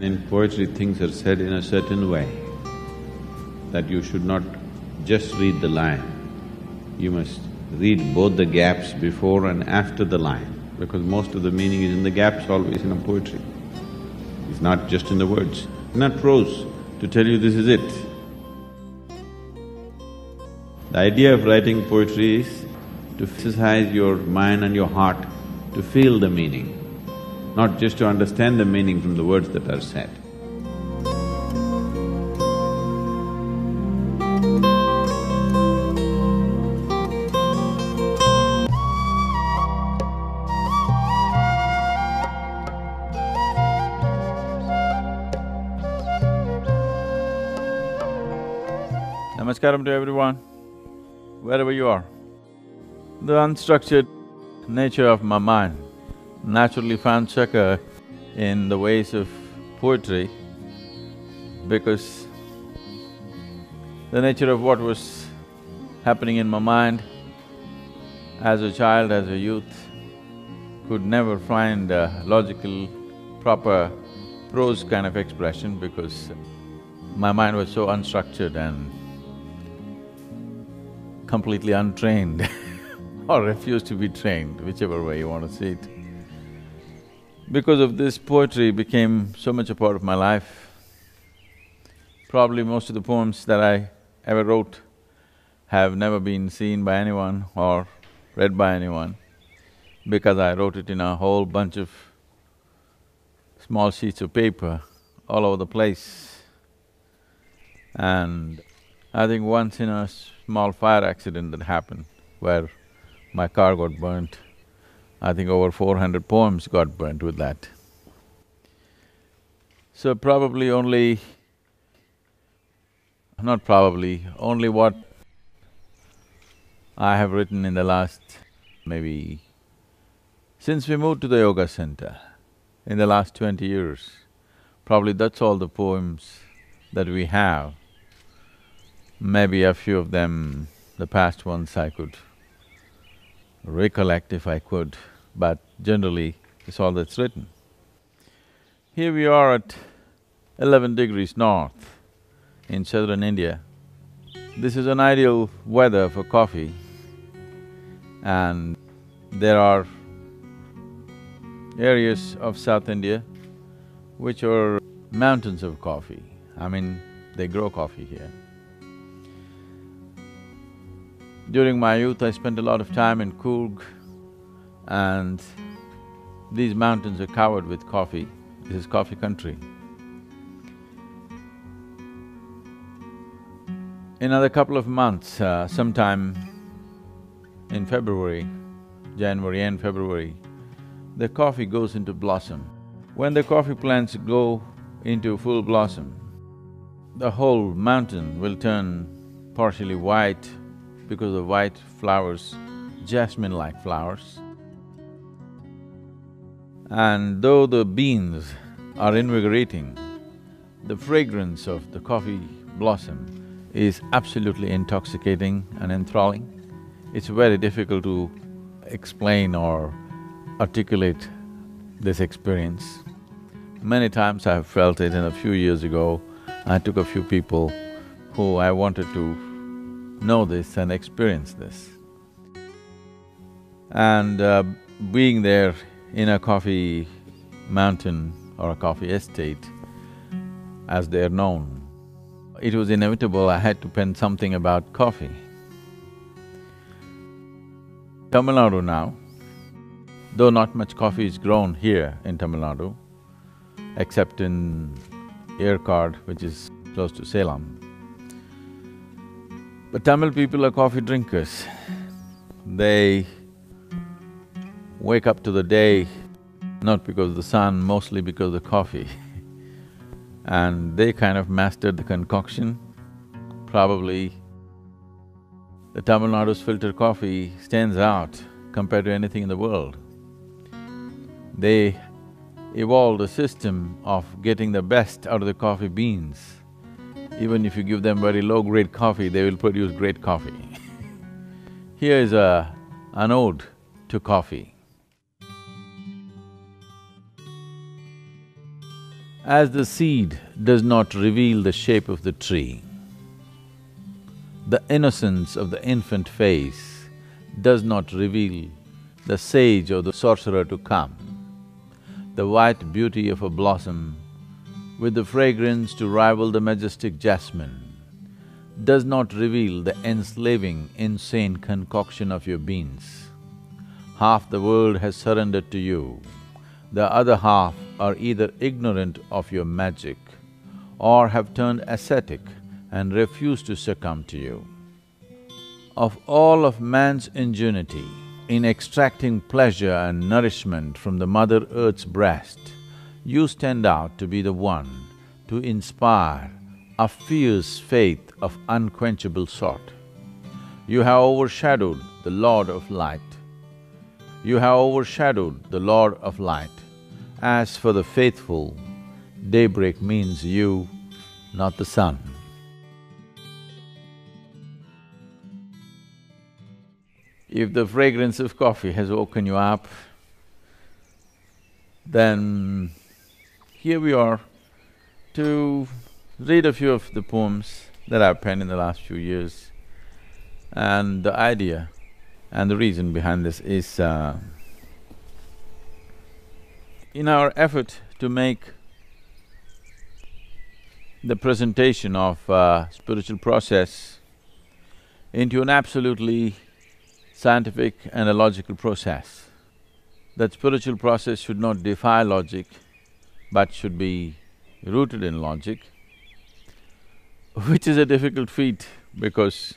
In poetry, things are said in a certain way that you should not just read the line, you must read both the gaps before and after the line, because most of the meaning is in the gaps always in a poetry. It's not just in the words, not prose to tell you this is it. The idea of writing poetry is to exercise your mind and your heart to feel the meaning, not just to understand the meaning from the words that are said. Namaskaram to everyone, wherever you are. The unstructured nature of my mind naturally found succor in the ways of poetry because the nature of what was happening in my mind as a child, as a youth, could never find a logical, proper prose kind of expression because my mind was so unstructured and completely untrained or refused to be trained, whichever way you want to see it. Because of this, poetry became so much a part of my life. Probably most of the poems that I ever wrote have never been seen by anyone or read by anyone because I wrote it in a whole bunch of small sheets of paper all over the place. And I think once in a small fire accident that happened where my car got burnt, I think over 400 poems got burnt with that. So probably only… not probably, only what I have written in the last maybe… since we moved to the yoga center, in the last 20 years, probably that's all the poems that we have. Maybe a few of them, the past ones I could recollect if I could, but generally it's all that's written. Here we are at 11 degrees north in southern India. This is an ideal weather for coffee, and there are areas of South India which are mountains of coffee. I mean, they grow coffee here. During my youth, I spent a lot of time in Coorg, and these mountains are covered with coffee. This is coffee country. In another couple of months, sometime in February, January and February, the coffee goes into blossom. When the coffee plants go into full blossom, the whole mountain will turn partially white because of white flowers, jasmine-like flowers. And though the beans are invigorating, the fragrance of the coffee blossom is absolutely intoxicating and enthralling. It's very difficult to explain or articulate this experience. Many times I have felt it, and a few years ago, I took a few people who I wanted to know this and experience this. And being there in a coffee mountain or a coffee estate, as they're known, it was inevitable I had to pen something about coffee. Tamil Nadu now, though not much coffee is grown here in Tamil Nadu, except in Yercaud, which is close to Salem. But Tamil people are coffee drinkers. They wake up to the day not because of the sun, mostly because of the coffee. And they kind of mastered the concoction. Probably the Tamil Nadu's filter coffee stands out compared to anything in the world. They evolved a system of getting the best out of the coffee beans. Even if you give them very low-grade coffee, they will produce great coffee. Here is an ode to coffee. As the seed does not reveal the shape of the tree, the innocence of the infant face does not reveal the sage or the sorcerer to come. The white beauty of a blossom with the fragrance to rival the majestic jasmine does not reveal the enslaving, insane concoction of your beans. Half the world has surrendered to you, the other half are either ignorant of your magic or have turned ascetic and refuse to succumb to you. Of all of man's ingenuity in extracting pleasure and nourishment from the Mother Earth's breast, you stand out to be the one to inspire a fierce faith of unquenchable sort. You have overshadowed the Lord of Light. You have overshadowed the Lord of Light. As for the faithful, daybreak means you, not the sun. If the fragrance of coffee has woken you up, then here we are to read a few of the poems that I've penned in the last few years. And the idea and the reason behind this is, in our effort to make the presentation of spiritual process into an absolutely scientific and a logical process, that spiritual process should not defy logic, but should be rooted in logic, which is a difficult feat because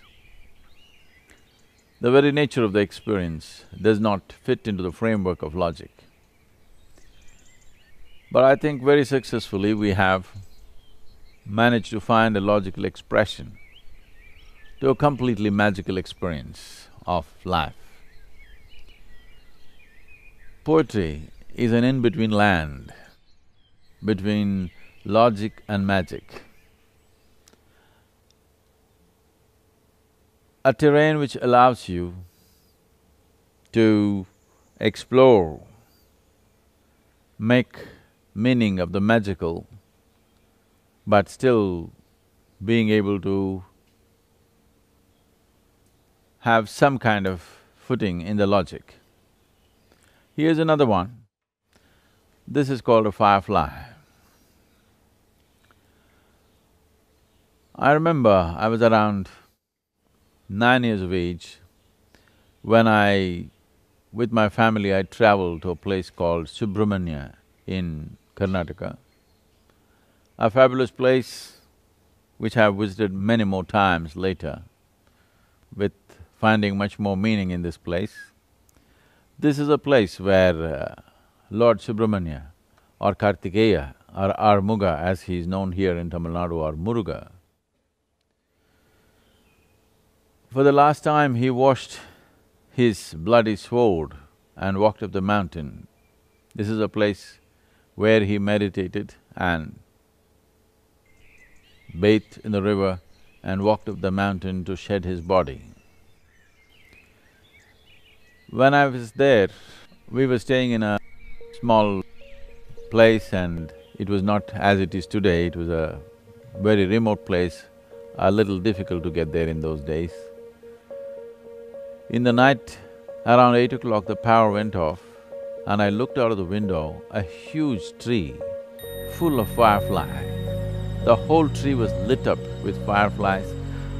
the very nature of the experience does not fit into the framework of logic. But I think very successfully we have managed to find a logical expression to a completely magical experience of life. Poetry is an in-between land between logic and magic. A terrain which allows you to explore, make meaning of the magical, but still being able to have some kind of footing in the logic. Here's another one. This is called a firefly. I remember I was around 9 years of age when with my family, I traveled to a place called Subramanya in Karnataka, a fabulous place which I have visited many more times later, with finding much more meaning in this place. This is a place where Lord Subramanya or Kartikeya or Armuga as he is known here in Tamil Nadu, or Muruga, for the last time he washed his bloody sword and walked up the mountain. This is a place where he meditated and bathed in the river and walked up the mountain to shed his body. When I was there, we were staying in a small place and it was not as it is today, it was a very remote place, a little difficult to get there in those days. In the night, around 8 o'clock, the power went off and I looked out of the window, a huge tree full of fireflies. The whole tree was lit up with fireflies.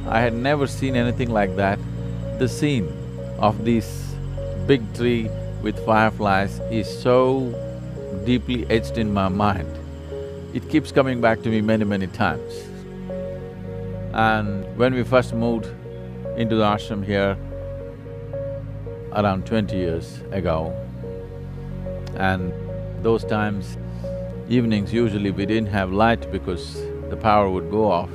I had never seen anything like that. The scene of this big tree with fireflies is so deeply etched in my mind. It keeps coming back to me many times. And when we first moved into the ashram here, around 20 years ago, and those times, evenings usually we didn't have light because the power would go off.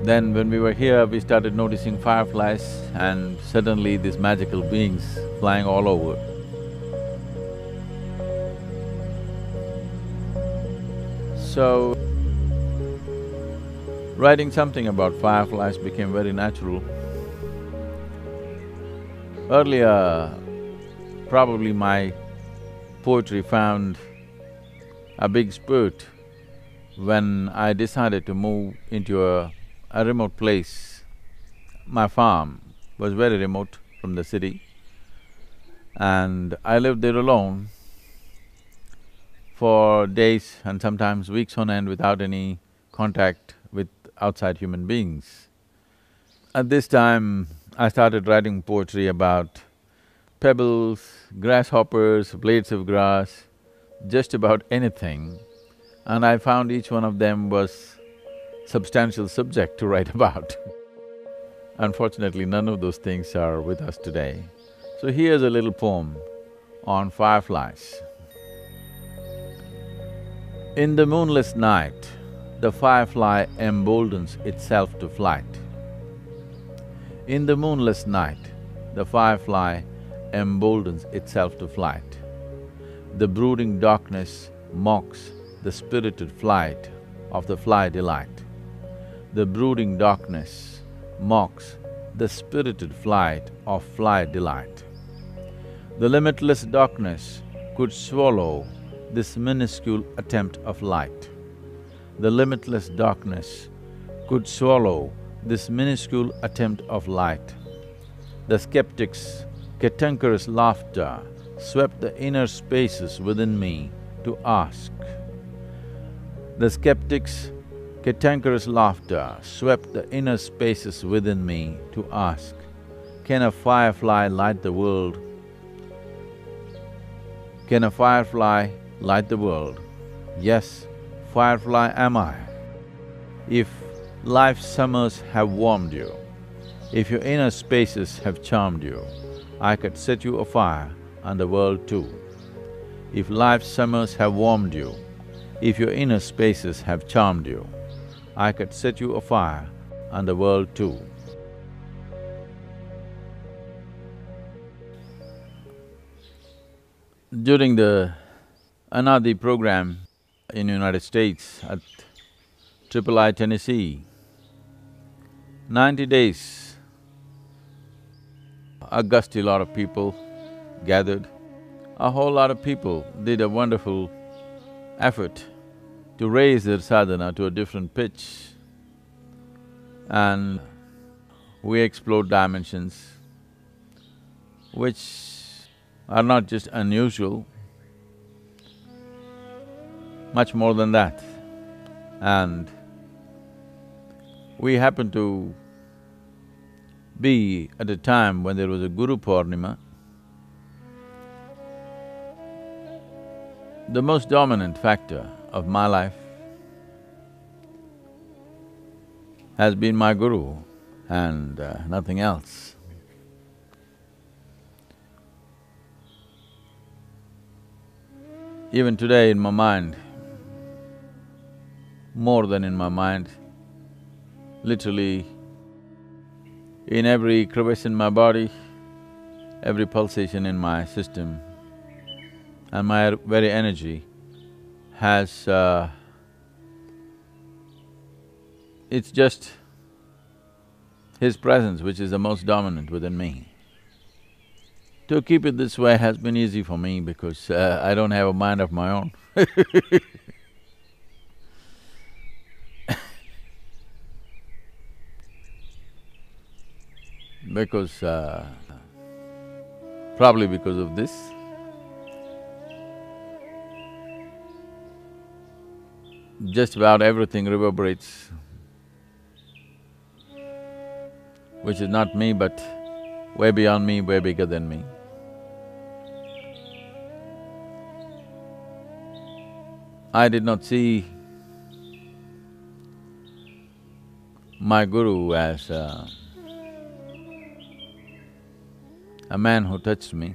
Then when we were here, we started noticing fireflies and suddenly these magical beings flying all over. So, writing something about fireflies became very natural. Earlier, probably my poetry found a big spurt when I decided to move into a remote place. My farm was very remote from the city, and I lived there alone for days and sometimes weeks on end without any contact with outside human beings. At this time, I started writing poetry about pebbles, grasshoppers, blades of grass, just about anything, and I found each one of them was substantial subject to write about. Unfortunately, none of those things are with us today. So here's a little poem on fireflies. In the moonless night, the firefly emboldens itself to flight. In the moonless night, the firefly emboldens itself to flight. The brooding darkness mocks the spirited flight of the fly delight. The brooding darkness mocks the spirited flight of fly delight. The limitless darkness could swallow this minuscule attempt of light. The limitless darkness could swallow this minuscule attempt of light. The skeptic's cantankerous laughter swept the inner spaces within me to ask. The skeptic's cantankerous laughter swept the inner spaces within me to ask, can a firefly light the world? Can a firefly light the world? Yes, firefly am I. If life's summers have warmed you, if your inner spaces have charmed you, I could set you afire and the world too. If life's summers have warmed you, if your inner spaces have charmed you, I could set you afire and the world too. During the Anadi program in United States at III Tennessee, 90 days, a gusty lot of people gathered. A whole lot of people did a wonderful effort to raise their sadhana to a different pitch, and we explored dimensions which are not just unusual, much more than that. And we happened to be at a time when there was a Guru Purnima. The most dominant factor of my life has been my Guru and nothing else. Even today in my mind, more than in my mind, literally in every crevice in my body, every pulsation in my system, and my very energy has… it's just his presence which is the most dominant within me. To keep it this way has been easy for me because I don't have a mind of my own. Because… probably because of this, just about everything reverberates, which is not me but way beyond me, way bigger than me. I did not see my Guru as a man who touched me.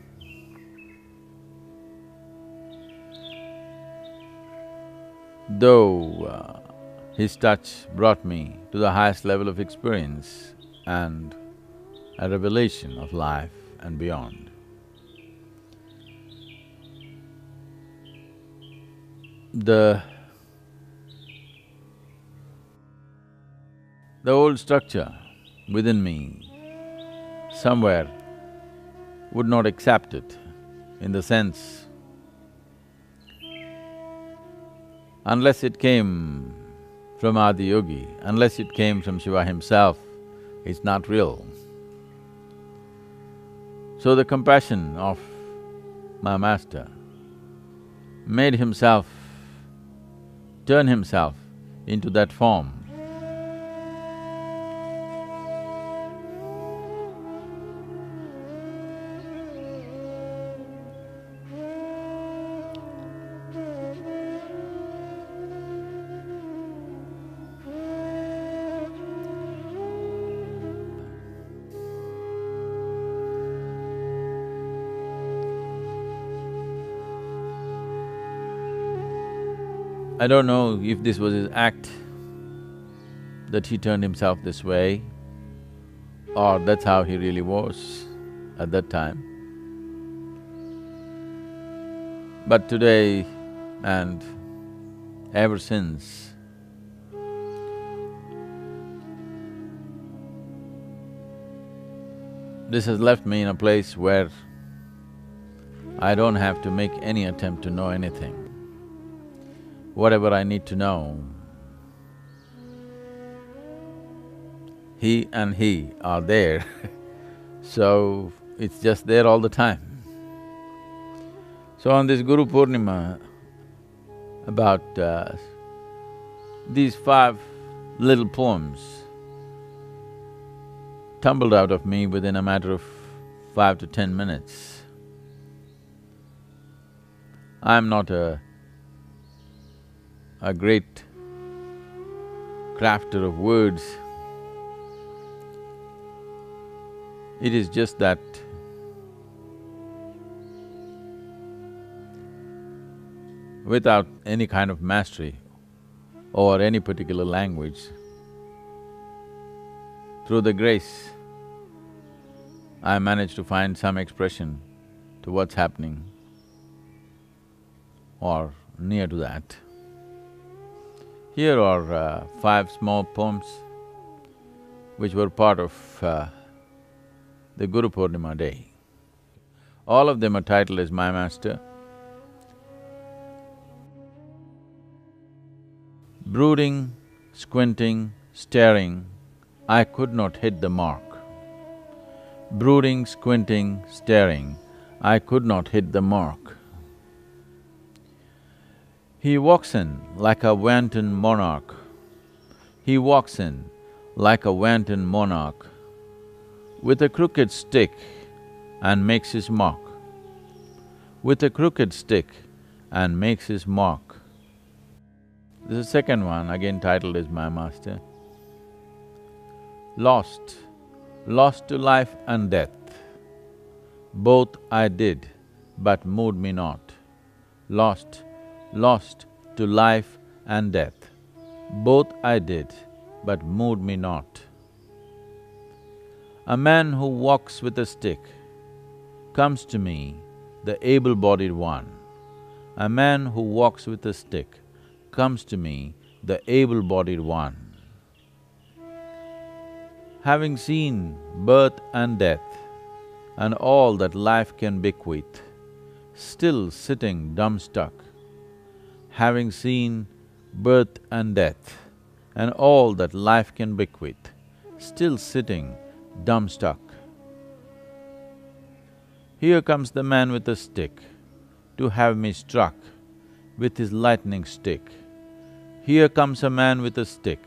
Though his touch brought me to the highest level of experience and a revelation of life and beyond. The old structure within me somewhere would not accept it, in the sense Unless it came from Adi Yogi, unless it came from Shiva himself, it's not real. So the compassion of my master made himself, turn himself into that form. I don't know if this was his act, that he turned himself this way, or that's how he really was at that time. But today and ever since, this has left me in a place where I don't have to make any attempt to know anything. Whatever I need to know, he and he are there so it's just there all the time. So on this Guru Purnima, about these 5 little poems tumbled out of me within a matter of 5 to 10 minutes. I'm not a great crafter of words. It is just that without any kind of mastery over any particular language, through the grace, I managed to find some expression to what's happening or near to that. Here are 5 small poems which were part of the Guru Purnima day. All of them are titled as My Master. Brooding, squinting, staring, I could not hit the mark. Brooding, squinting, staring, I could not hit the mark. He walks in like a wanton monarch. He walks in like a wanton monarch with a crooked stick and makes his mark. With a crooked stick and makes his mark. This is the second one, again titled as My Master. Lost, lost to life and death. Both I did, but moved me not. Lost, lost to life and death. Both I did, but moved me not. A man who walks with a stick comes to me, the able-bodied one. A man who walks with a stick comes to me, the able-bodied one. Having seen birth and death and all that life can bequeath, still sitting dumb-stuck. Having seen birth and death and all that life can bequeath, still sitting dumb-stuck. Here comes the man with a stick to have me struck with his lightning stick. Here comes a man with a stick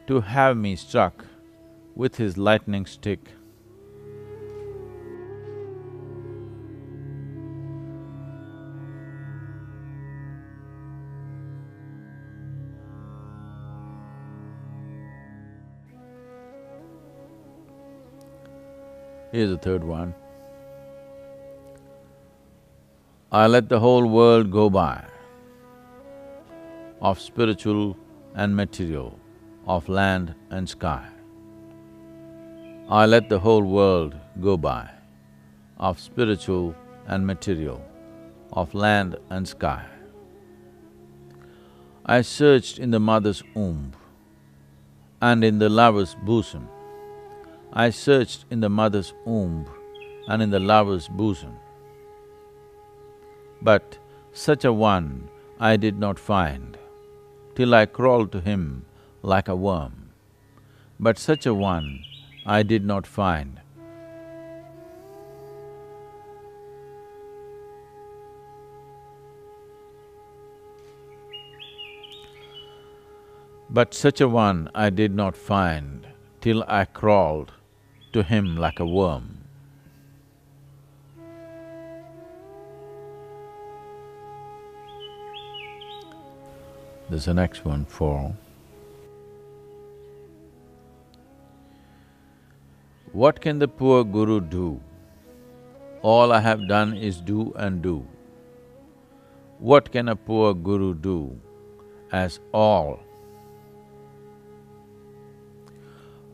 to have me struck with his lightning stick. Here's the third one. I let the whole world go by, of spiritual and material, of land and sky. I let the whole world go by, of spiritual and material, of land and sky. I searched in the mother's womb and in the lover's bosom. I searched in the mother's womb and in the lover's bosom. But such a one I did not find, till I crawled to him like a worm. But such a one I did not find. But such a one I did not find, till I crawled to him like a worm. There's the next one for… What can the poor guru do? All I have done is do and do. What can a poor guru do as all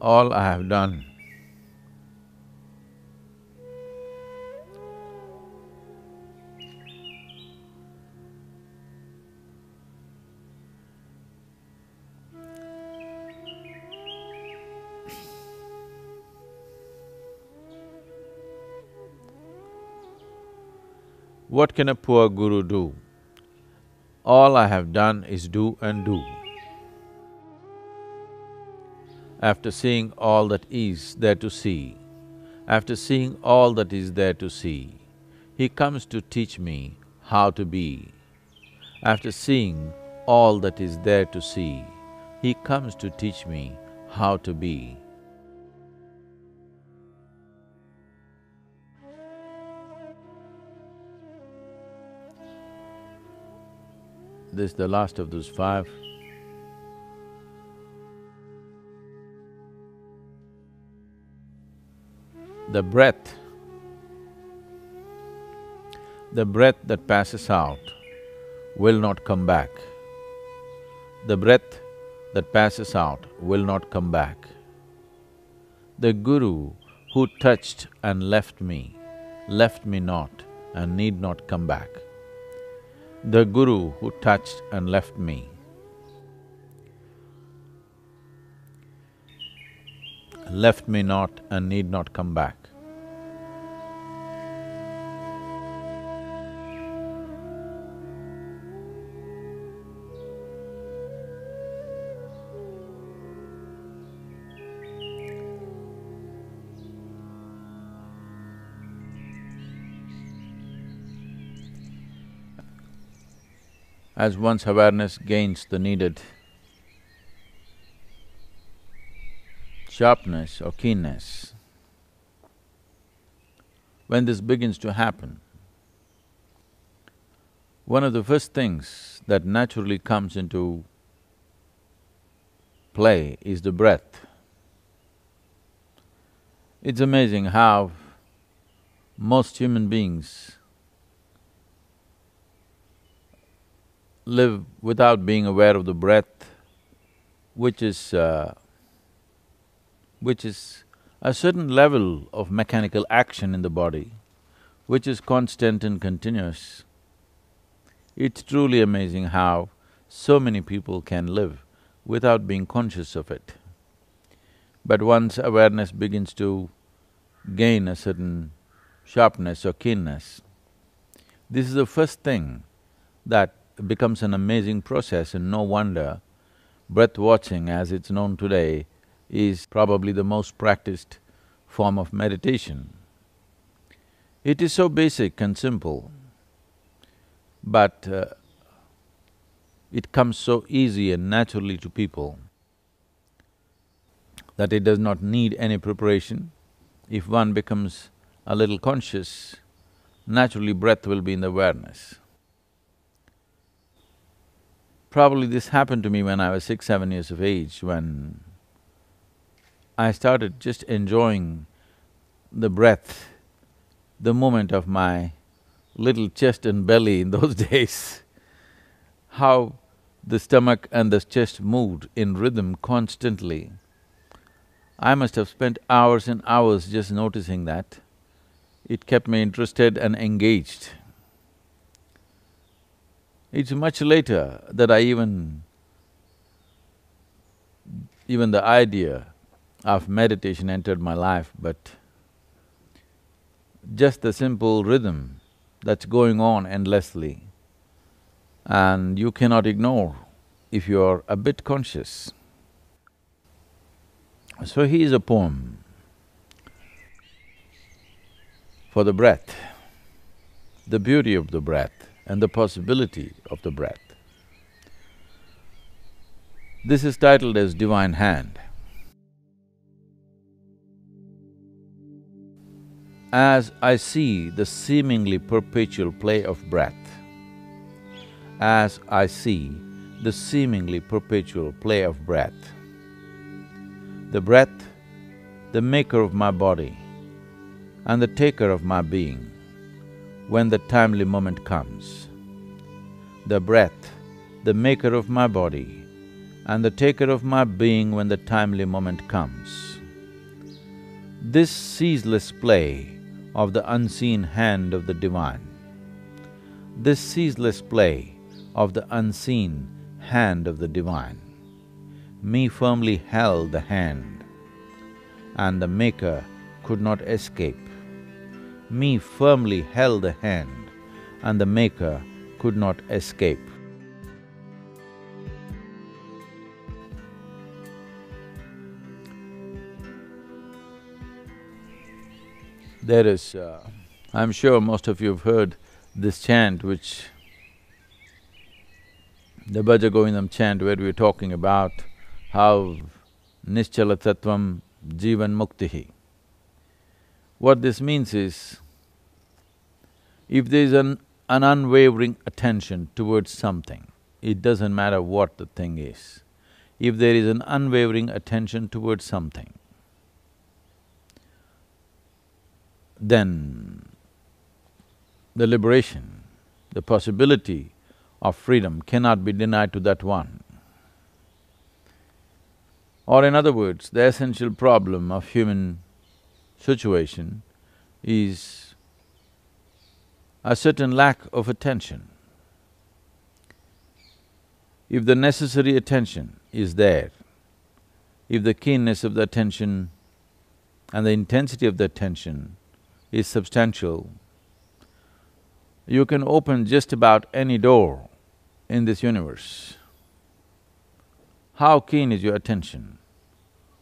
I have done? What can a poor guru do? All I have done is do and do. After seeing all that is there to see, after seeing all that is there to see, he comes to teach me how to be. After seeing all that is there to see, he comes to teach me how to be. This is the last of those five. The breath that passes out will not come back. The breath that passes out will not come back. The Guru who touched and left me not and need not come back. The Guru who touched and left me not and need not come back. As one's awareness gains the needed sharpness or keenness, when this begins to happen, one of the first things that naturally comes into play is the breath. It's amazing how most human beings live without being aware of the breath, which is a certain level of mechanical action in the body, which is constant and continuous. It's truly amazing how so many people can live without being conscious of it. But once awareness begins to gain a certain sharpness or keenness, this is the first thing that becomes an amazing process, and no wonder breath watching, as it's known today, is probably the most practiced form of meditation. It is so basic and simple, but it comes so easy and naturally to people that it does not need any preparation. If one becomes a little conscious, naturally breath will be in the awareness. Probably this happened to me when I was 6, 7 years of age, when I started just enjoying the breath, the movement of my little chest and belly in those days, how the stomach and the chest moved in rhythm constantly. I must have spent hours and hours just noticing that. It kept me interested and engaged. It's much later that I even the idea of meditation entered my life, but just the simple rhythm that's going on endlessly and you cannot ignore if you are a bit conscious. So he is a poem for the breath, the beauty of the breath and the possibility of the breath. This is titled as Divine Hand. As I see the seemingly perpetual play of breath, as I see the seemingly perpetual play of breath, the breath, the maker of my body and the taker of my being, when the timely moment comes. The breath, the maker of my body and the taker of my being when the timely moment comes. This ceaseless play of the unseen hand of the Divine, this ceaseless play of the unseen hand of the Divine, me firmly held the hand, and the Maker could not escape. Me firmly held the hand, and the Maker could not escape. There is… I'm sure most of you have heard this chant which… the Bhaja Govindam chant, where we're talking about how nischala tattvam jivan muktihi. What this means is, if there is an unwavering attention towards something, it doesn't matter what the thing is. If there is an unwavering attention towards something, then the liberation, the possibility of freedom cannot be denied to that one. Or in other words, the essential problem of human situation is a certain lack of attention. If the necessary attention is there, if the keenness of the attention and the intensity of the attention is substantial, you can open just about any door in this universe. How keen is your attention,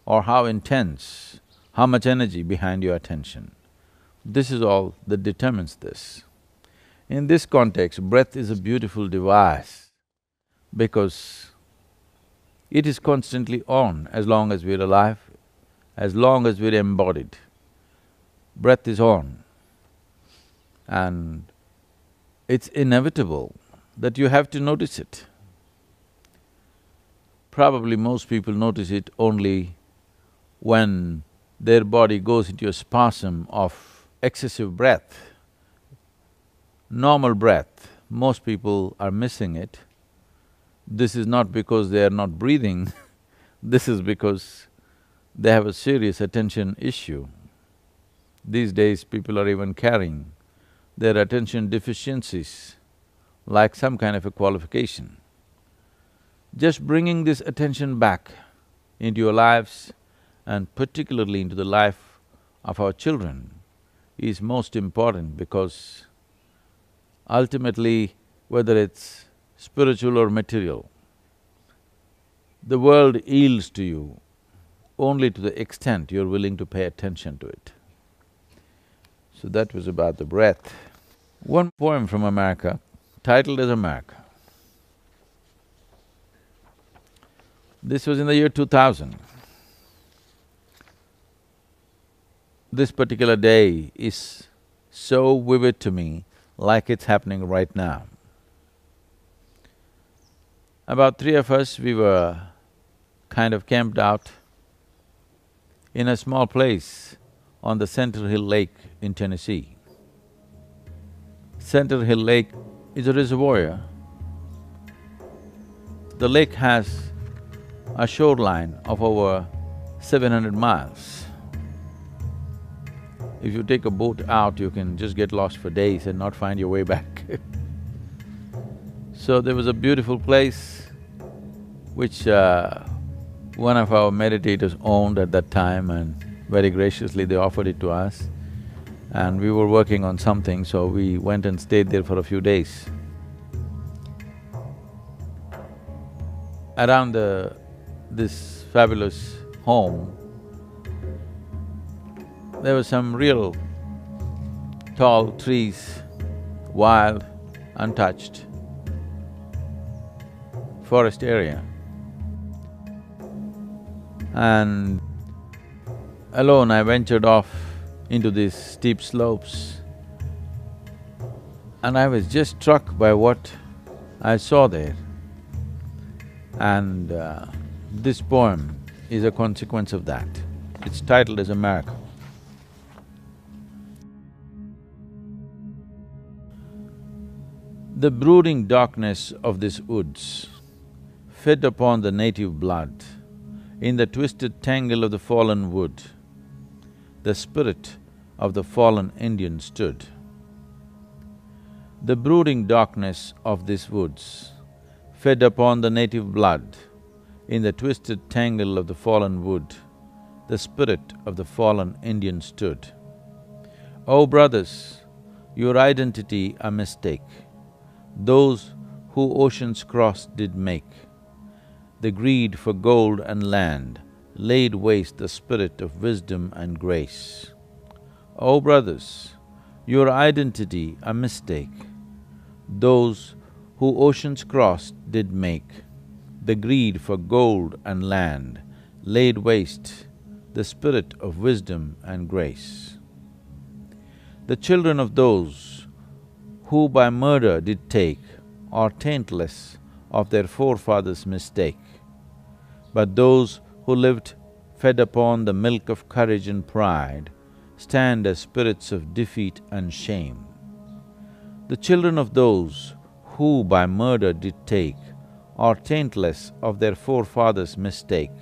or how intense, how much energy behind your attention? This is all that determines this. In this context, breath is a beautiful device because it is constantly on as long as we're alive, as long as we're embodied. Breath is on, and it's inevitable that you have to notice it. Probably most people notice it only when their body goes into a spasm of excessive breath. Normal breath, most people are missing it. This is not because they are not breathing, this is because they have a serious attention issue. These days, people are even carrying their attention deficiencies like some kind of a qualification. Just bringing this attention back into your lives and particularly into the life of our children is most important, because ultimately, whether it's spiritual or material, the world yields to you only to the extent you're willing to pay attention to it. So that was about the breath. One poem from America, titled as America. This was in the year 2000. This particular day is so vivid to me, like it's happening right now. About three of us, we were kind of camped out in a small place on the Center Hill Lake in Tennessee. Center Hill Lake is a reservoir. The lake has a shoreline of over 700 miles. If you take a boat out, you can just get lost for days and not find your way back. So there was a beautiful place which one of our meditators owned at that time, and very graciously they offered it to us. And we were working on something, so we went and stayed there for a few days. around this fabulous home, there were some real tall trees, wild, untouched forest area. And alone I ventured off into these steep slopes, and I was just struck by what I saw there. And this poem is a consequence of that. It's titled as a miracle. The brooding darkness of these woods fed upon the native blood. In the twisted tangle of the fallen wood, the spirit of the fallen Indian stood. The brooding darkness of these woods fed upon the native blood. In the twisted tangle of the fallen wood, the spirit of the fallen Indian stood. O brothers, your identity a mistake, those who oceans crossed did make. The greed for gold and land laid waste the spirit of wisdom and grace. O brothers, your identity a mistake, those who oceans crossed did make. The greed for gold and land laid waste the spirit of wisdom and grace. The children of those who by murder did take are taintless of their forefathers' mistake, but those who lived fed upon the milk of courage and pride stand as spirits of defeat and shame. The children of those who by murder did take are taintless of their forefathers' mistake,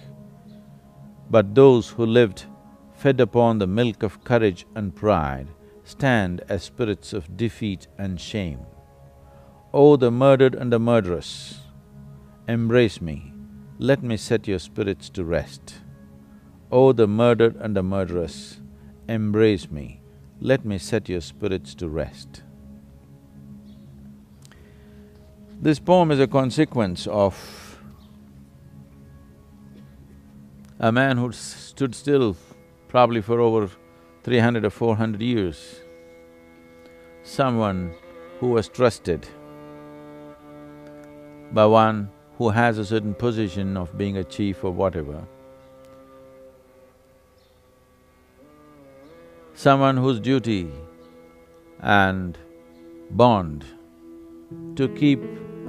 but those who lived fed upon the milk of courage and pride stand as spirits of defeat and shame. O the murdered and the murderous, embrace me, let me set your spirits to rest. O the murdered and the murderous, embrace me, let me set your spirits to rest. This poem is a consequence of a man who stood still probably for over 300 or 400 years, someone who was trusted by one who has a certain position of being a chief or whatever, someone whose duty and bond to keep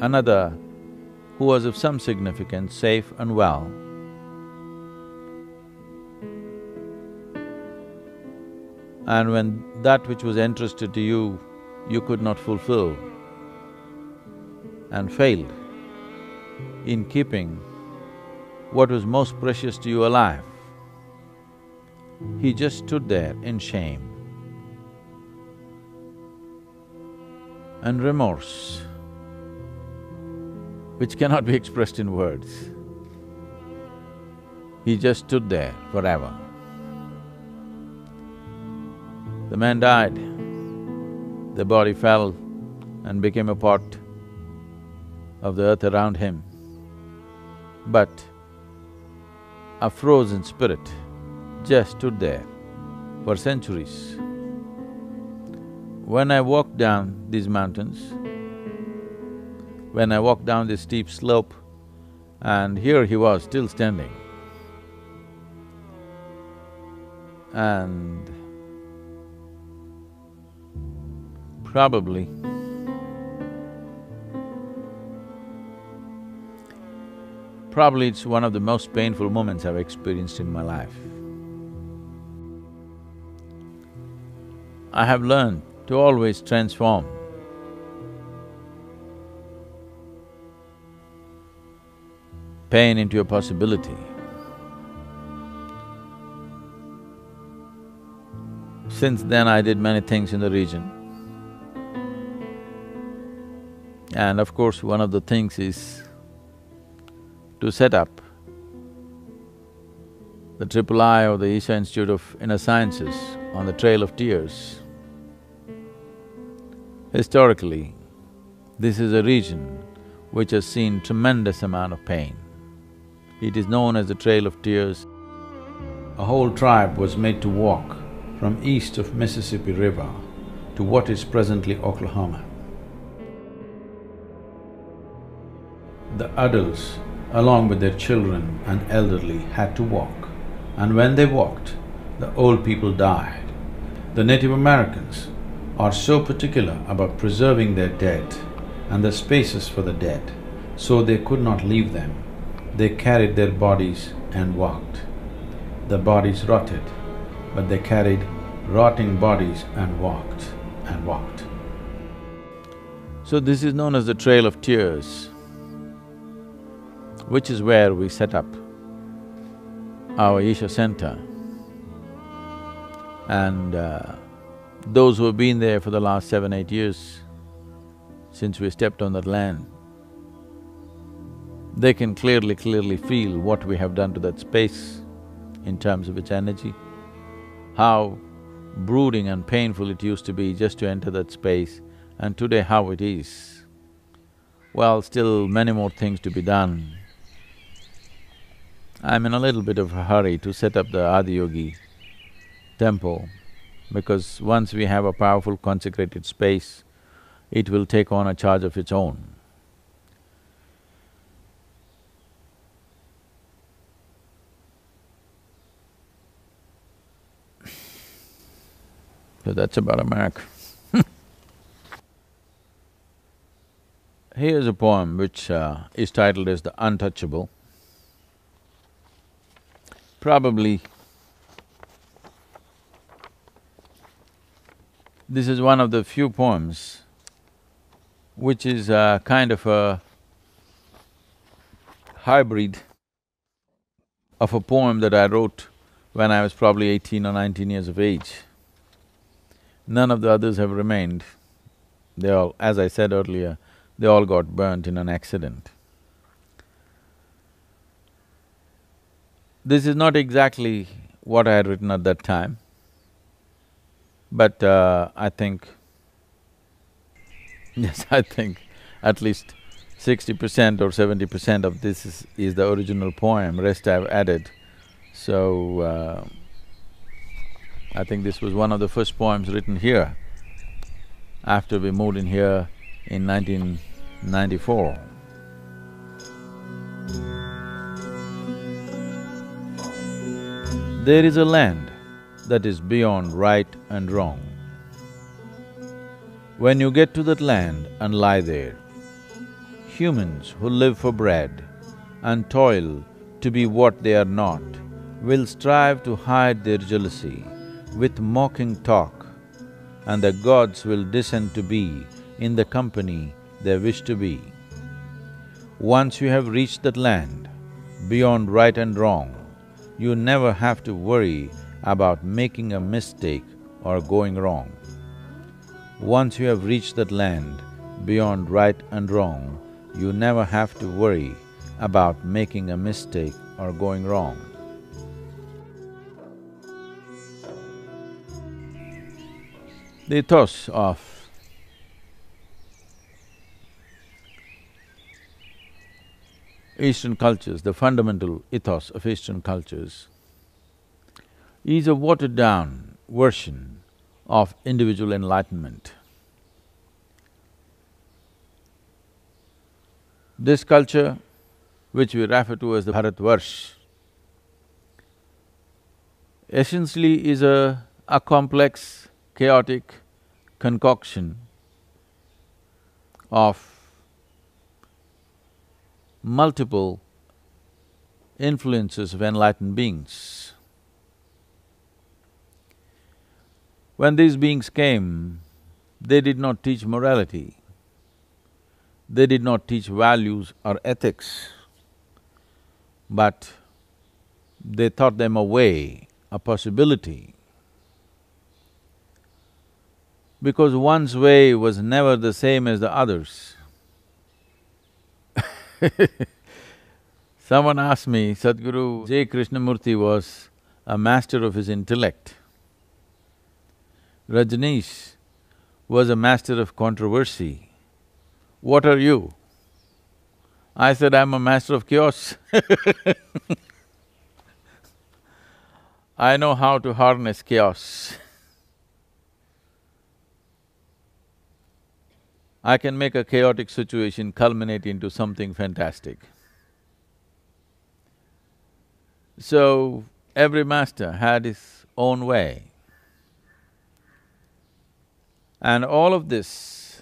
another who was of some significance safe and well. And when that which was entrusted to you, you could not fulfill and failed in keeping what was most precious to you alive, he just stood there in shame and remorse, which cannot be expressed in words. He just stood there forever. The man died, the body fell and became a part of the earth around him. But a frozen spirit just stood there for centuries. When I walked down these mountains, when I walked down this steep slope, and here he was still standing. And probably it's one of the most painful moments I've experienced in my life. I have learned to always transform pain into a possibility. Since then, I did many things in the region. And of course, one of the things is to set up the III or the Isha Institute of Inner Sciences on the Trail of Tears. Historically, this is a region which has seen tremendous amount of pain. It is known as the Trail of Tears. A whole tribe was made to walk from east of Mississippi River to what is presently Oklahoma. The adults, along with their children and elderly, had to walk, and when they walked, the old people died. The Native Americans are so particular about preserving their dead and the spaces for the dead, so they could not leave them. They carried their bodies and walked. The bodies rotted, but they carried rotting bodies and walked and walked. So this is known as the Trail of Tears, which is where we set up our Isha Center. And those who have been there for the last 7-8 years, since we stepped on that land, they can clearly feel what we have done to that space in terms of its energy, how brooding and painful it used to be just to enter that space, and today how it is. Well, still many more things to be done. I'm in a little bit of a hurry to set up the Adiyogi temple, because once we have a powerful consecrated space, it will take on a charge of its own. So that's about America. Here's a poem which is titled as The Untouchable. Probably this is one of the few poems which is kind of a hybrid of a poem that I wrote when I was probably 18 or 19 years of age. None of the others have remained. They all, as I said earlier, they all got burnt in an accident. This is not exactly what I had written at that time, but I think, yes, I think at least 60% or 70% of this is the original poem, rest I've added. So, I think this was one of the first poems written here after we moved in here in 1994. There is a land that is beyond right and wrong. When you get to that land and lie there, humans who live for bread and toil to be what they are not will strive to hide their jealousy with mocking talk, and the gods will descend to be in the company they wish to be. Once you have reached that land, beyond right and wrong, you never have to worry about making a mistake or going wrong. Once you have reached that land, beyond right and wrong, you never have to worry about making a mistake or going wrong. The ethos of Eastern cultures, the fundamental ethos of Eastern cultures, is a watered-down version of individual enlightenment. This culture, which we refer to as the Bharatvarsh, essentially is a complex, chaotic concoction of multiple influences of enlightened beings. When these beings came, they did not teach morality, they did not teach values or ethics, but they taught them a way, a possibility. Because one's way was never the same as the others. Someone asked me, Sadhguru J. Krishnamurti was a master of his intellect. Rajneesh was a master of controversy. What are you? I said, I'm a master of chaos. I know how to harness chaos. I can make a chaotic situation culminate into something fantastic. So, every master had his own way. And all of this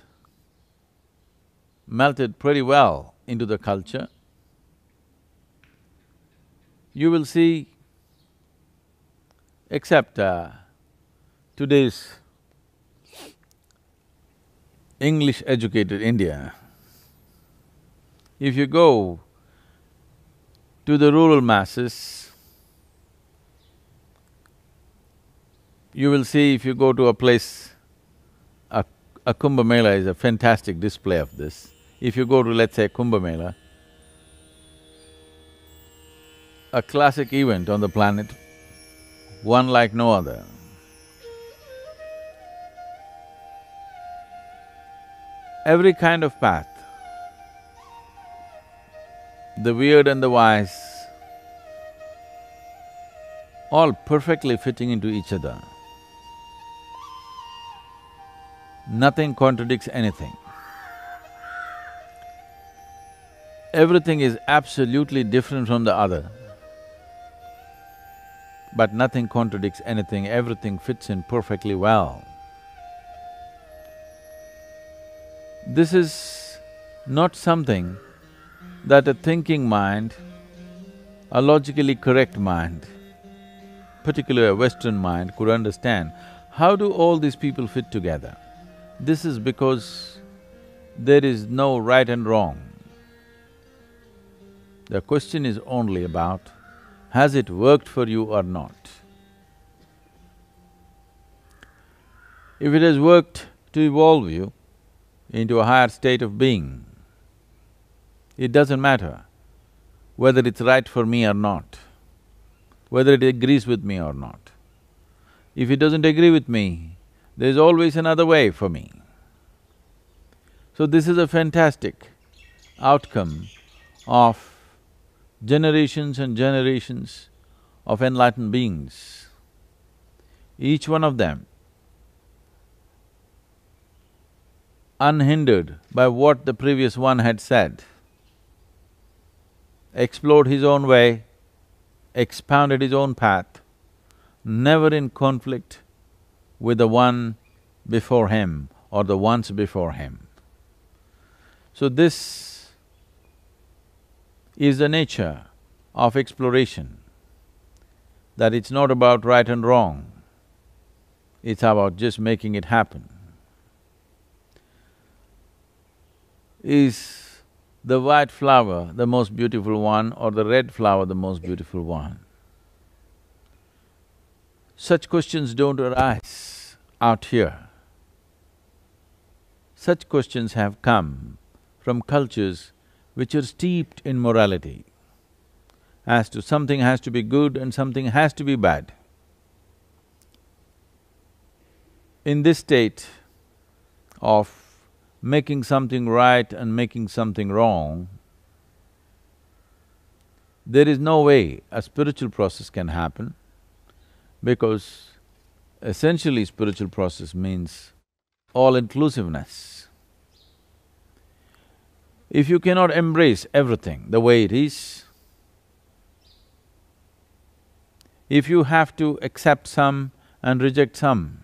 melted pretty well into the culture. You will see, except today's English-educated India, if you go to the rural masses, you will see if you go to a place, a Kumbh Mela is a fantastic display of this. If you go to, let's say, Kumbh Mela, a classic event on the planet, one like no other. Every kind of path, the weird and the wise, all perfectly fitting into each other. Nothing contradicts anything. Everything is absolutely different from the other, but nothing contradicts anything, everything fits in perfectly well. This is not something that a thinking mind, a logically correct mind, particularly a Western mind, could understand. How do all these people fit together? This is because there is no right and wrong. The question is only about, has it worked for you or not? If it has worked to evolve you into a higher state of being, it doesn't matter whether it's right for me or not, whether it agrees with me or not. If it doesn't agree with me, there's always another way for me. So this is a fantastic outcome of generations and generations of enlightened beings. Each one of them, unhindered by what the previous one had said, explored his own way, expounded his own path, never in conflict with the one before him or the ones before him. So this is the nature of exploration, that it's not about right and wrong, it's about just making it happen. Is the white flower the most beautiful one or the red flower the most beautiful one? Such questions don't arise out here. Such questions have come from cultures which are steeped in morality, as to something has to be good and something has to be bad. In this state of making something right and making something wrong, there is no way a spiritual process can happen, because essentially spiritual process means all-inclusiveness. If you cannot embrace everything the way it is, if you have to accept some and reject some,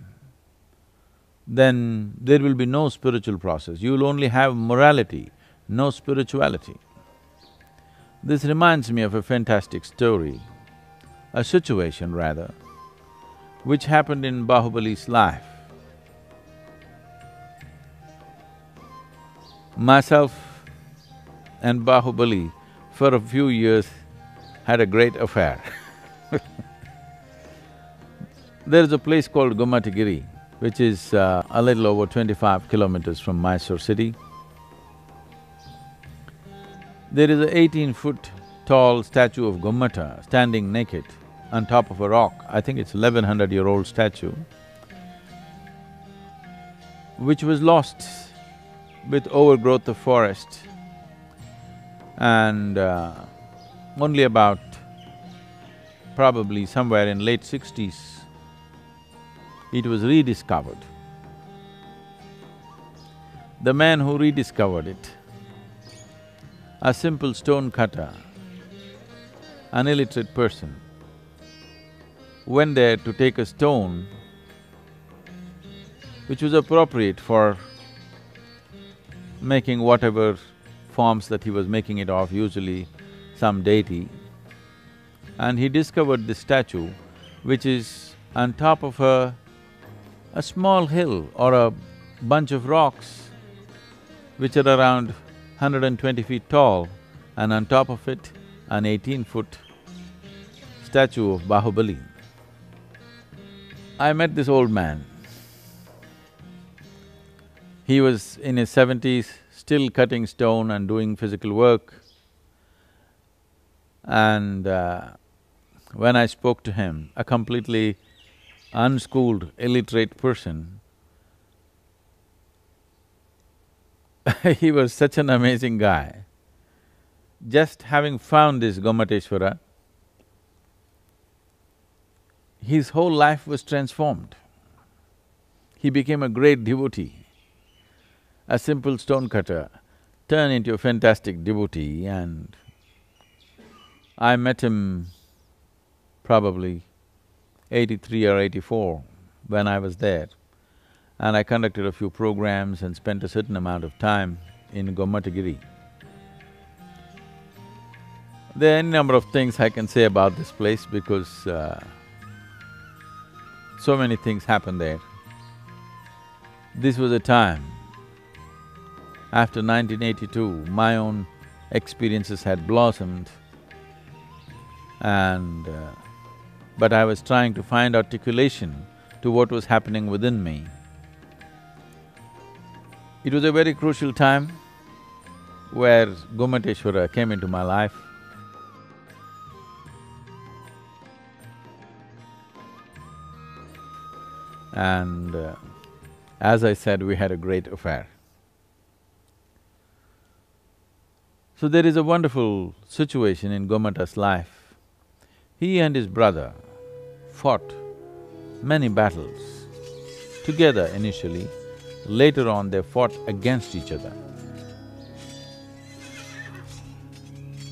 then there will be no spiritual process. You will only have morality, no spirituality. This reminds me of a fantastic story, a situation rather, which happened in Bahubali's life. Myself and Bahubali, for a few years, had a great affair. There is a place called Gomatagiri, which is a little over 25 kilometers from Mysore city. There is a 18-foot tall statue of Gomata standing naked on top of a rock. I think it's 1100-year-old statue, which was lost with overgrowth of forest. and only about probably somewhere in late 60s, it was rediscovered. The man who rediscovered it, a simple stone cutter, an illiterate person, went there to take a stone which was appropriate for making whatever forms that he was making it of, usually some deity, and he discovered this statue which is on top of a small hill or a bunch of rocks which are around 120 feet tall, and on top of it, an 18-foot statue of Bahubali. I met this old man. He was in his 70s, still cutting stone and doing physical work. And when I spoke to him, a completely unschooled, illiterate person, he was such an amazing guy. Just having found this Gomateshwara, his whole life was transformed. He became a great devotee. A simple stone cutter turned into a fantastic devotee, and I met him probably 83 or 84 when I was there, and I conducted a few programs and spent a certain amount of time in Gomatagiri. There are any number of things I can say about this place because so many things happened there. This was a time, after 1982, my own experiences had blossomed, and but I was trying to find articulation to what was happening within me. It was a very crucial time where Gomateshwara came into my life. And as I said, we had a great affair. So there is a wonderful situation in Gomata's life. He and his brother fought many battles together initially, later on they fought against each other.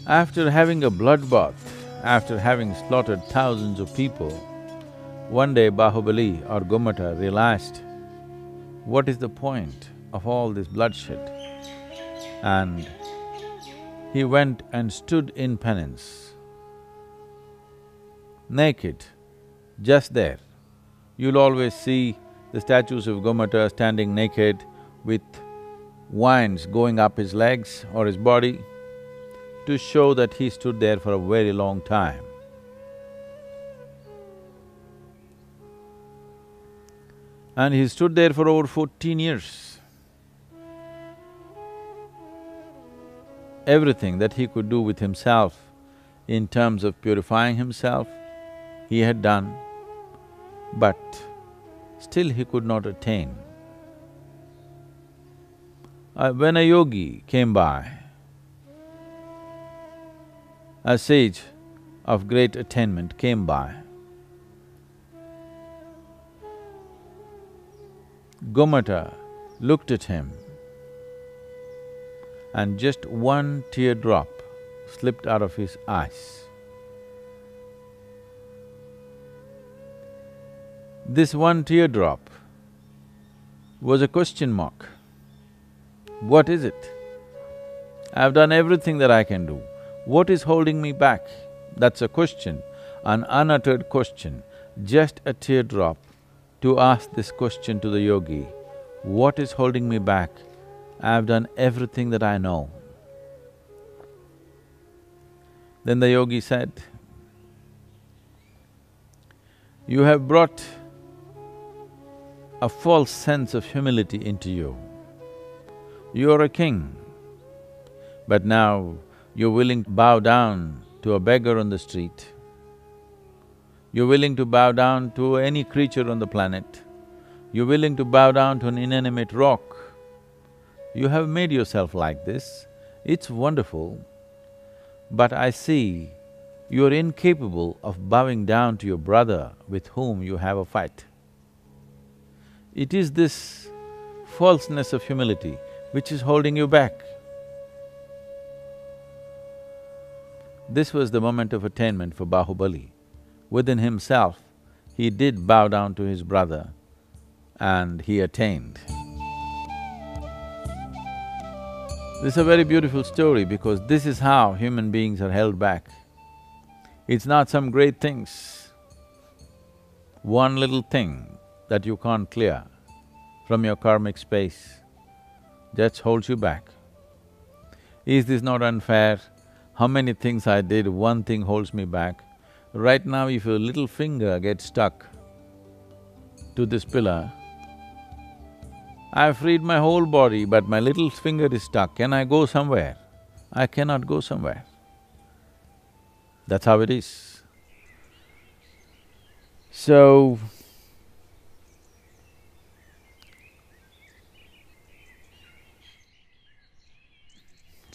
After having a bloodbath, after having slaughtered thousands of people, one day Bahubali or Gomata realized, what is the point of all this bloodshed? And he went and stood in penance, naked, just there. You'll always see the statues of Gomata standing naked with vines going up his legs or his body to show that he stood there for a very long time. And he stood there for over 14 years. Everything that he could do with himself in terms of purifying himself, he had done, but still he could not attain. When a yogi came by, a sage of great attainment came by, Gomata looked at him and just one teardrop slipped out of his eyes. This one teardrop was a question mark. What is it? I've done everything that I can do. What is holding me back? That's a question, an unuttered question, just a teardrop to ask this question to the yogi, what is holding me back? I've done everything that I know. Then the yogi said, you have brought a false sense of humility into you. You are a king, but now you're willing to bow down to a beggar on the street. You're willing to bow down to any creature on the planet. You're willing to bow down to an inanimate rock. You have made yourself like this, it's wonderful, but I see you are incapable of bowing down to your brother with whom you have a fight. It is this falseness of humility which is holding you back. This was the moment of attainment for Bahubali. Within himself, he did bow down to his brother and he attained. This is a very beautiful story because this is how human beings are held back. It's not some great things. One little thing that you can't clear from your karmic space just holds you back. Is this not unfair? How many things I did, one thing holds me back. Right now, if your little finger gets stuck to this pillar, I've freed my whole body, but my little finger is stuck. Can I go somewhere? I cannot go somewhere. That's how it is. So,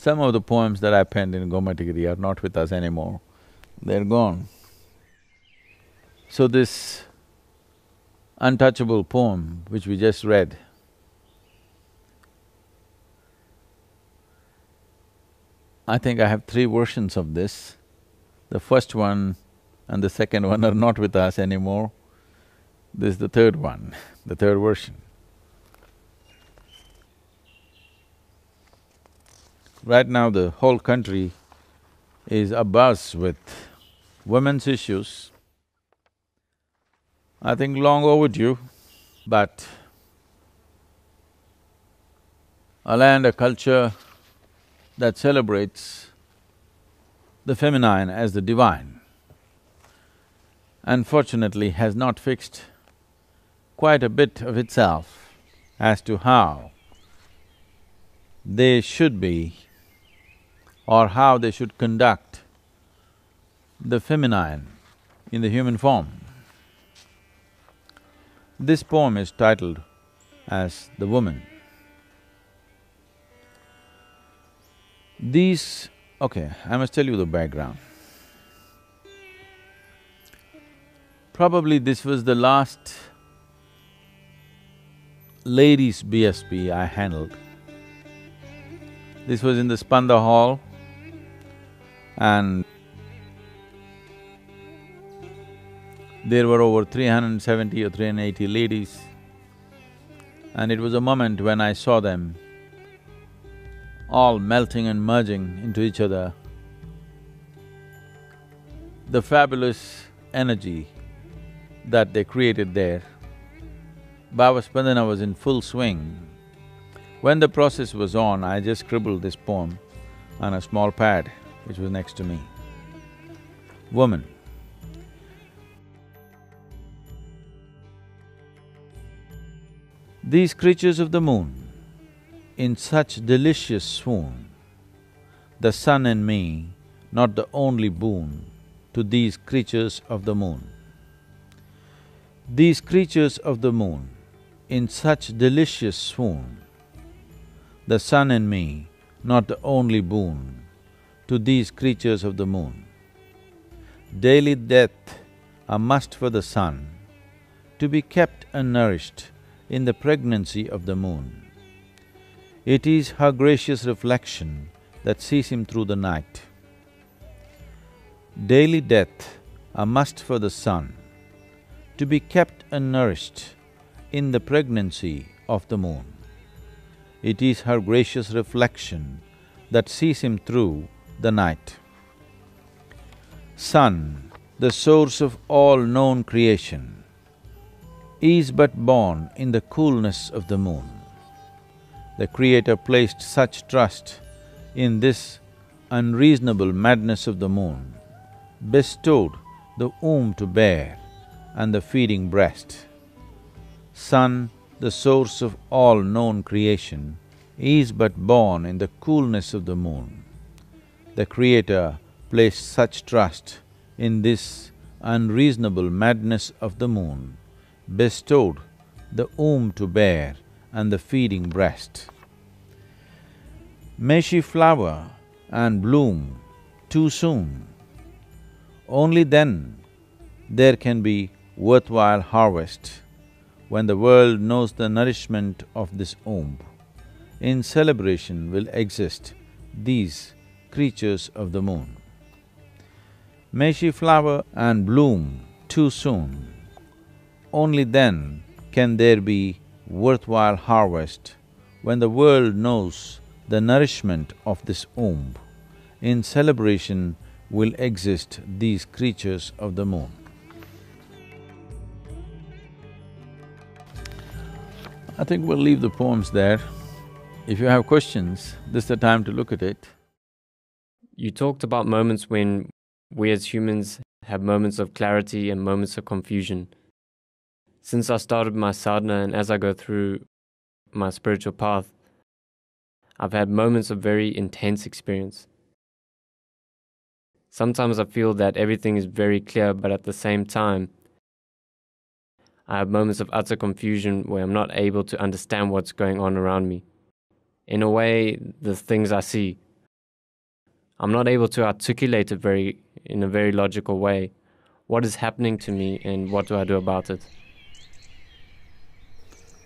some of the poems that I penned in Gomatigiri are not with us anymore, they're gone. So this untouchable poem which we just read, I think I have three versions of this. The first one and the second one are not with us anymore. This is the third one, the third version. Right now the whole country is abuzz with women's issues. I think long overdue, but a land, a culture that celebrates the feminine as the divine, unfortunately has not fixed quite a bit of itself as to how they should be or how they should conduct the feminine in the human form. This poem is titled as The Woman. Okay, I must tell you the background. Probably this was the last ladies' BSP I handled. This was in the Spanda Hall and there were over 370 or 380 ladies, and it was a moment when I saw them all melting and merging into each other. The fabulous energy that they created there. Bhavaspandana was in full swing. When the process was on, I just scribbled this poem on a small pad which was next to me. Woman. These creatures of the moon, in such delicious swoon, the sun and me, not the only boon to these creatures of the moon. These creatures of the moon, in such delicious swoon, the sun and me, not the only boon to these creatures of the moon. Daily death, a must for the sun, to be kept unnourished in the pregnancy of the moon. It is her gracious reflection that sees him through the night. Daily death, a must for the sun, to be kept unnourished in the pregnancy of the moon. It is her gracious reflection that sees him through the night. Sun, the source of all known creation, is but born in the coolness of the moon. The Creator placed such trust in this unreasonable madness of the moon, bestowed the womb to bear and the feeding breast. Sun, the source of all known creation, is but born in the coolness of the moon. The Creator placed such trust in this unreasonable madness of the moon, bestowed the womb to bear and the feeding breast. May she flower and bloom too soon. Only then there can be worthwhile harvest, when the world knows the nourishment of this womb. In celebration will exist these creatures of the moon. May she flower and bloom too soon. Only then can there be worthwhile harvest, when the world knows the nourishment of this womb. In celebration will exist these creatures of the moon. I think we'll leave the poems there. If you have questions, this is the time to look at it. You talked about moments when we as humans have moments of clarity and moments of confusion. Since I started my sadhana and as I go through my spiritual path, I've had moments of very intense experience. Sometimes I feel that everything is very clear, but at the same time, I have moments of utter confusion where I'm not able to understand what's going on around me. In a way, the things I see, I'm not able to articulate it in a very logical way. What is happening to me and what do I do about it?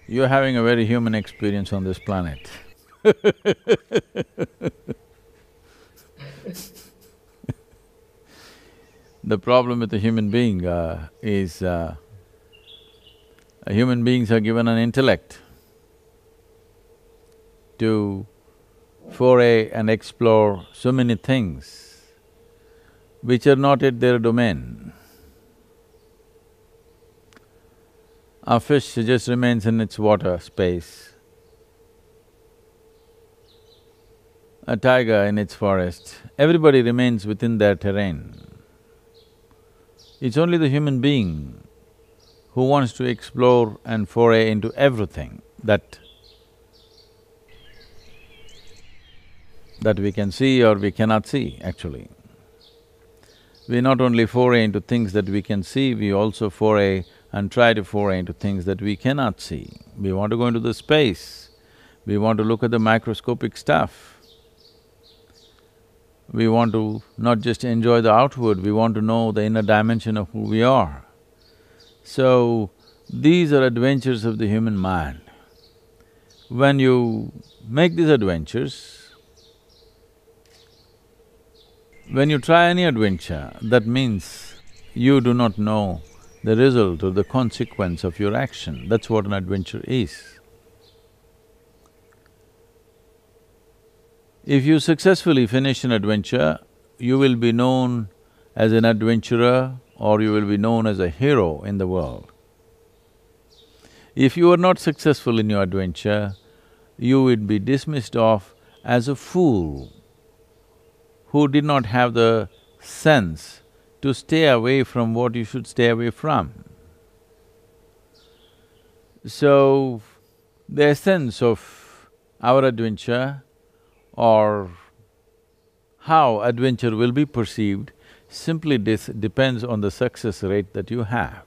You're having a very human experience on this planet. The problem with the human being is human beings are given an intellect to foray and explore so many things which are not yet their domain. A fish just remains in its water space, a tiger in its forest, everybody remains within their terrain. It's only the human being who wants to explore and foray into everything that we can see or we cannot see, actually. We not only foray into things that we can see, we also foray and try to foray into things that we cannot see. We want to go into the space, we want to look at the microscopic stuff. We want to not just enjoy the outward, we want to know the inner dimension of who we are. So, these are adventures of the human mind. When you make these adventures, when you try any adventure, that means you do not know the result or the consequence of your action. That's what an adventure is. If you successfully finish an adventure, you will be known as an adventurer or you will be known as a hero in the world. If you are not successful in your adventure, you would be dismissed off as a fool who did not have the sense to stay away from what you should stay away from. So, the essence of our adventure or how adventure will be perceived simply depends on the success rate that you have.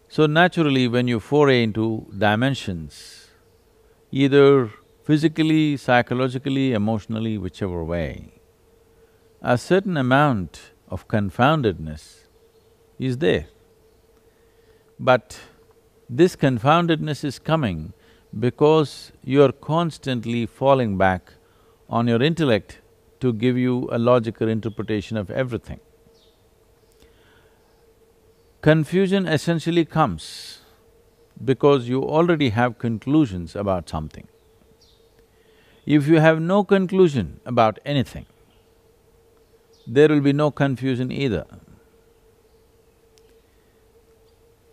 So naturally, when you foray into dimensions, either physically, psychologically, emotionally, whichever way, a certain amount of confoundedness is there. But this confoundedness is coming because you're constantly falling back on your intellect to give you a logical interpretation of everything. Confusion essentially comes because you already have conclusions about something. If you have no conclusion about anything, there will be no confusion either.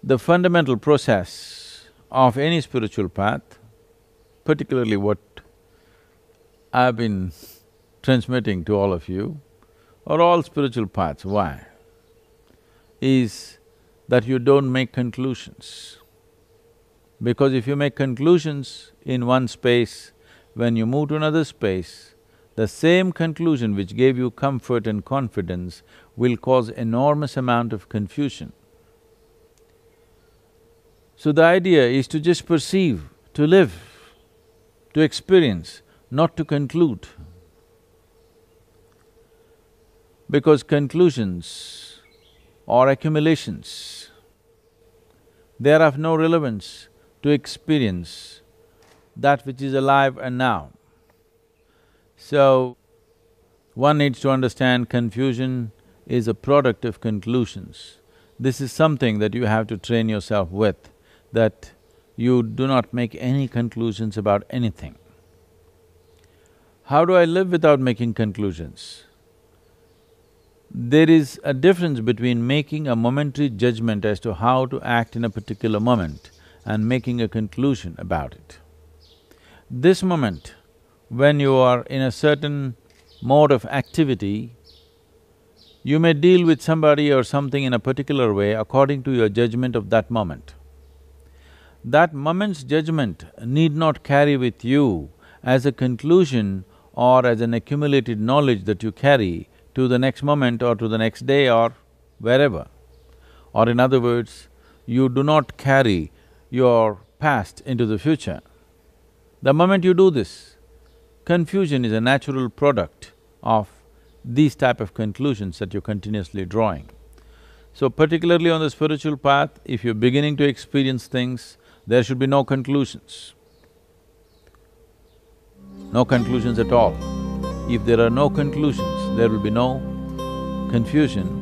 The fundamental process of any spiritual path, particularly what I've been transmitting to all of you, or all spiritual paths, why? Is that you don't make conclusions. Because if you make conclusions in one space, when you move to another space, the same conclusion which gave you comfort and confidence will cause enormous amount of confusion. So the idea is to just perceive, to live, to experience, not to conclude. because conclusions or accumulations, they are of no relevance to experience that which is alive and now. So, one needs to understand confusion is a product of conclusions. This is something that you have to train yourself with, that you do not make any conclusions about anything. How do I live without making conclusions? There is a difference between making a momentary judgment as to how to act in a particular moment and making a conclusion about it. This moment, when you are in a certain mode of activity, you may deal with somebody or something in a particular way according to your judgment of that moment. That moment's judgment need not carry with you as a conclusion or as an accumulated knowledge that you carry to the next moment or to the next day or wherever. Or in other words, you do not carry your past into the future. The moment you do this, confusion is a natural product of these type of conclusions that you're continuously drawing. So particularly on the spiritual path, if you're beginning to experience things, there should be no conclusions. No conclusions at all. If there are no conclusions, there will be no confusion,